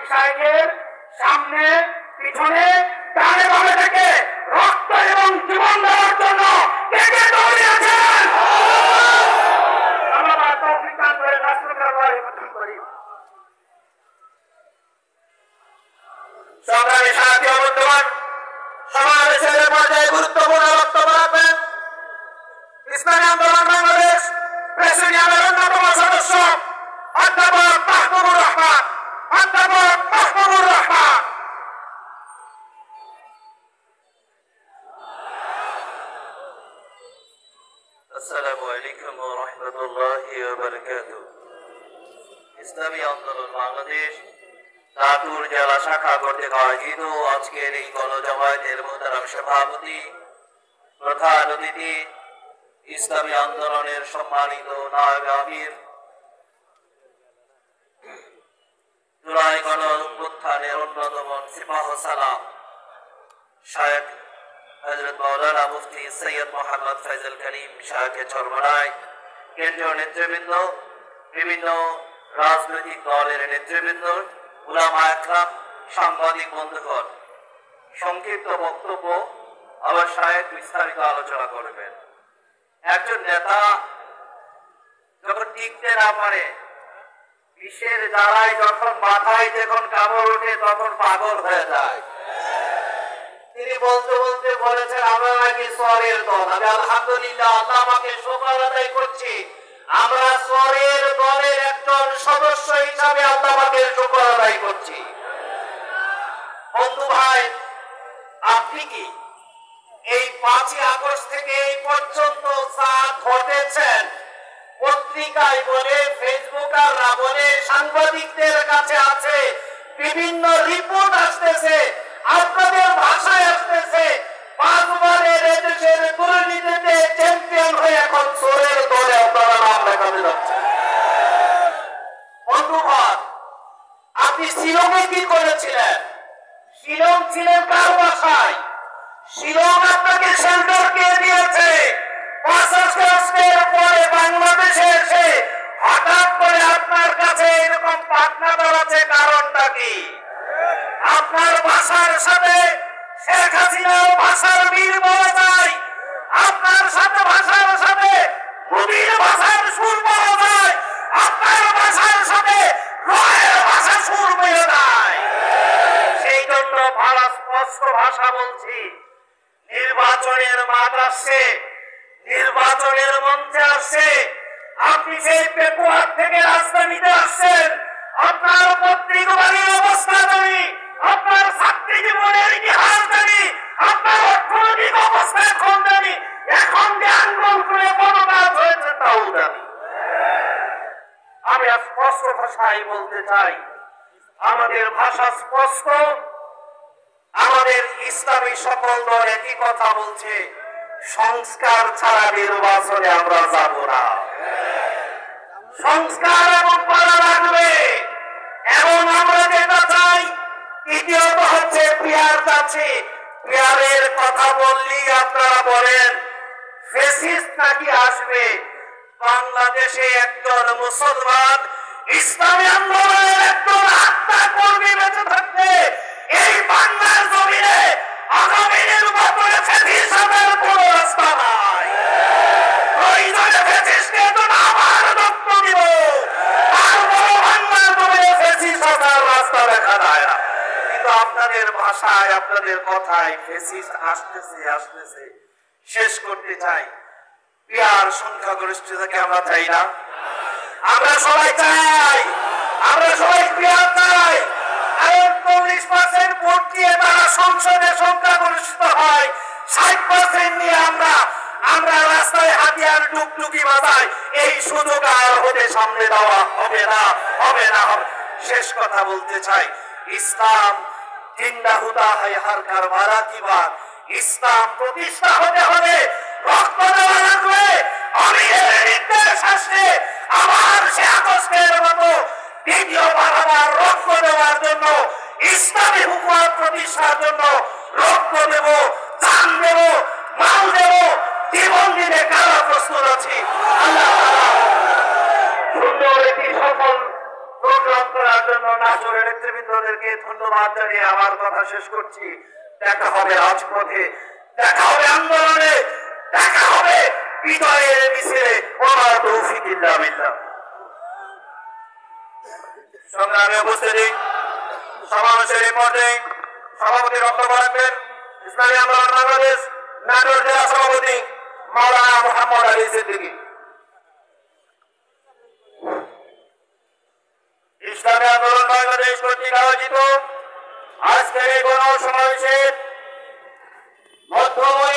শাইখের সামনে পিছনে ডানে বামে থেকে রক্ত এবং জীবন দেওয়ার জন্য কে কে দৌড়িয়েছেন? আমরা তৌফিক দান করে রাষ্ট্রকে গঠন করি। সংগ্রামী সাথী ও বন্ধুগণ, সমাবেশের পর্যায়ে গুরুত্বপূর্ণ বক্তব্য রাখবেন ইসলামী আন্দোলন বাংলাদেশ প্রেসিডিয়ামের অন্যতম সদস্য অধ্যাপক মাহবুবুর রহমান। অধ্যাপক মাহবুবুর রহমান। আসসালামু আলাইকুম ওয়া রাহমাতুল্লাহি ওয়া বারাকাতুহু। ইসলামী আন্দোলন বাংলাদেশ নাটোর জেলা শাখা কর্তৃক আয়োজিত আজকের এই গণজমায়েতের মোহতারাম সভাপতি, প্রধান অতিথি, ইসলামী আন্দোলনের সম্মানিত নায়েব আমির, জুলাই গণ অভ্যুত্থানের অন্যতম সিপাহ সালাম শায়েখ হযরত মাওলানা মুফতি সৈয়দ মোহাম্মদ ফয়জুল করিম শাহকে চরমনাই, কেন্দ্রীয় নেতৃবৃন্দ, বিভিন্ন রাজনৈতিক দলের নেতৃবৃন্দ, উলামা একরাম, সাংবাদিক বন্ধুগণ, সংক্ষিপ্ত বক্তব্য আবার শায়েখ বিস্তারিত আলোচনা করবেন। একজন নেতা যখন টিকতে না পারে, বিশ্বের জ্বালায় যখন মাথায় যখন কামড় ওঠে তখন পাগল হয়ে যায়। তিনি বলতে বলতে বলেছেন, আমরা নাকি সরের দল। আমি আলহামদুলিল্লাহ আল্লাহ আমাকে শুকর আদায় করছি, আমরা সরের দলের একজন সদস্য হিসাবে আল্লাহ আমাকে শুকর আদায় করছি। বন্ধু ভাই, আপনি কি এই 5ই আগস্ট থেকে এই পর্যন্ত যা ঘটেছেন, পত্রিকায় বলে, ফেসবুক আর বলে, সাংবাদিকদের কাছে আছে, বিভিন্ন রিপোর্ট আসতেছে, আপনাদের ভাষায় আসতেছে, 5 বারের এদেশের দুর্নীতিতে চ্যাম্পিয়ন হয়ে এখন চোরের দলে আপনারা নাম লেখাতে যাচ্ছে। বন্ধুগণ, আপনি শিলংয়ে কি করেছিলেন? শিলং ছিলেন কার বাসায়? শিলং আপনাকে শেল্টার কে দিয়েছে? 5 আগস্টের পরে বাংলাদেশে এসে হঠাৎ করে আপনার কাছে এরকম পাটনা দাঁড়াচ্ছে, কারণটা কি? আপনার ভাষার সাথে শেখ হাসিনার ভাষার মিল পাওয়া যায়, আপনার সাথে ভাষার সাথে মোদীর ভাষার সুর পাওয়া যায়, আপনার ভাষার সাথে রয়ের ভাষার সুর পেয়ে যায়। সেই জন্য ভাড়া স্পষ্ট ভাষা বলছি, নির্বাচনের মাঠ আসছে, নির্বাচনের মঞ্চে আসছে, আপনি সেই পেকুয়ার থেকে রাজধানীতে আসছেন, আপনার পত্রিকা বাড়ির অবস্থা জানি, আপনার ছাত্রী জীবনের ইতিহাস জানি, আপনার অর্থনৈতিক অবস্থা এখন জানি, এখন যে আন্দোলন করে বড় কাজ হয়েছে তাও জানি। আমি স্পষ্ট ভাষায় বলতে চাই, আমাদের ভাষা স্পষ্ট, আমাদের ইসলামী সকল দল একই কথা বলছে, সংস্কার ছাড়া নির্বাচনে আমরা যাব না। সংস্কার এবং করা লাগবে, এবং আমরা যেটা চাই। দ্বিতীয়ত হচ্ছে পিয়ার যাচ্ছে, পিয়ারের কথা বললেই আপনারা বলেন ফেসিস্ট নাকি আসবে। বাংলাদেশে একজন মুসলমান ইসলামী আন্দোলনের একজন আত্মা কর্মী বেঁচে থাকতে এই বাংলার জমিনে আগামী নির্বাচনে ফেসিস্ট আসার কোন রাস্তা নাই। প্রয়োজনে ফেসিস্টকে তো আবার দত্ত দিব, আর বড় বাংলার জমিনে ফেসিস্ট আসার রাস্তা দেখা যায় না। কিন্তু আপনাদের ভাষায়, আপনাদের কথায় ফেসিস্ট আসতেছে আসতেছে। শেষ করতে চাই, পিয়ার সংখ্যাগরিষ্ঠতাকে আমরা চাই না, আমরা সবাই চাই, আমরা সবাই পিয়ার চাই। কারণ 40% ভোট দিয়ে তারা সংসদে সংখ্যাগরিষ্ঠ হয়, 60% নিয়ে আমরা রাস্তায় হাতিয়ার টুকটুকি বাজাই। এই সুযোগ আর হতে সামনে দেওয়া হবে না, হবে না, হবে। শেষ কথা বলতে চাই, ইসলাম জিন্দা হুদা হয় হার কারবারা কি বাত। ইসলাম প্রতিষ্ঠা হতে হবে, রক্ত দেওয়া লাগবে। আমি এর নির্দেশ আসছে আবার সে আগস্টের মতো দ্বিতীয়বার আবার রক্ত দেওয়ার জন্য, ইসলামী হুকুমত প্রতিষ্ঠার জন্য রক্ত দেব, জান দেব, মাল দেব, জীবন দিতে কারা প্রস্তুত আছি। আল্লাহ সুন্দর একটি সফল প্রোগ্রাম অংশগ্রহণ করার জন্য নাটোরের নেতৃবৃন্দদেরকে ধন্যবাদ জানিয়ে আমার কথা শেষ করছি। দেখা হবে রাজপথে, দেখা হবে আন্দোলনে, দেখা হবে বিজয়ের মিছিলে। ওমা তৌফিক ইল্লা বিল্লাহ। সংগ্রামে উপস্থিতি, সমাবেশের এই পর্যায়ে সভাপতি বক্তব্য রাখবেন ইসলামী আন্দোলন বাংলাদেশ নাটোর জেলা সভাপতি মাওলানা মোহাম্মদ আলী সিদ্দিকী। ইসলামী আন্দোলন বাংলাদেশ কর্তৃক আয়োজিত আজকের এই গণসমাবেশের মধ্যমণি